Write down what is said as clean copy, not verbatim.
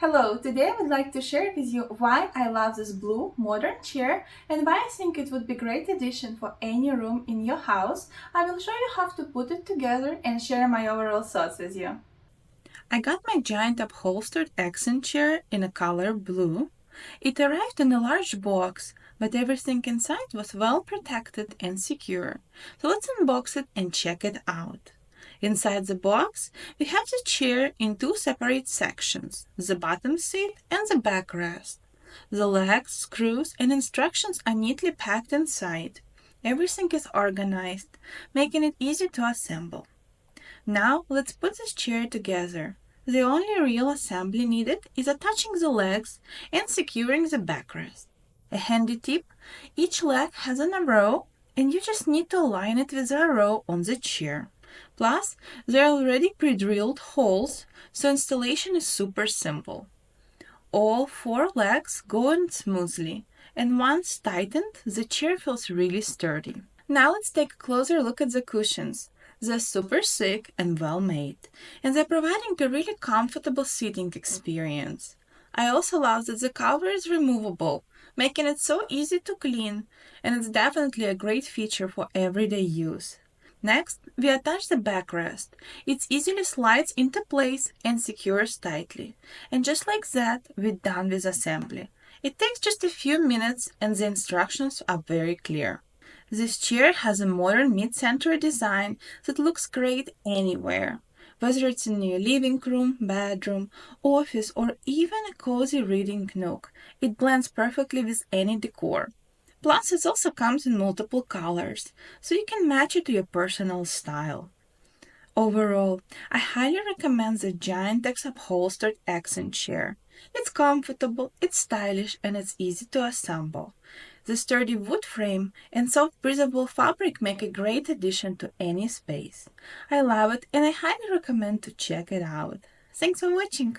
Hello, today I would like to share with you why I love this blue modern chair and why I think it would be a great addition for any room in your house. I will show you how to put it together and share my overall thoughts with you. I got my giant upholstered accent chair in a color blue. It arrived in a large box, but everything inside was well protected and secure. So let's unbox it and check it out. Inside the box, we have the chair in two separate sections, the bottom seat and the backrest. The legs, screws, and instructions are neatly packed inside. Everything is organized, making it easy to assemble. Now let's put this chair together. The only real assembly needed is attaching the legs and securing the backrest. A handy tip, each leg has an arrow and you just need to align it with the arrow on the chair. Plus, there are already pre-drilled holes, so installation is super simple. All four legs go in smoothly, and once tightened, the chair feels really sturdy. Now let's take a closer look at the cushions. They're super thick and well made, and they're providing a really comfortable seating experience. I also love that the cover is removable, making it so easy to clean, and it's definitely a great feature for everyday use. Next, we attach the backrest. It easily slides into place and secures tightly. And just like that, we're done with assembly. It takes just a few minutes and the instructions are very clear. This chair has a modern mid-century design that looks great anywhere. Whether it's in your living room, bedroom, office, or even a cozy reading nook, it blends perfectly with any decor. Plus, it also comes in multiple colors, so you can match it to your personal style. Overall, I highly recommend the Giant X upholstered accent chair. It's comfortable, it's stylish, and it's easy to assemble. The sturdy wood frame and soft breathable fabric make a great addition to any space. I love it and I highly recommend to check it out. Thanks for watching!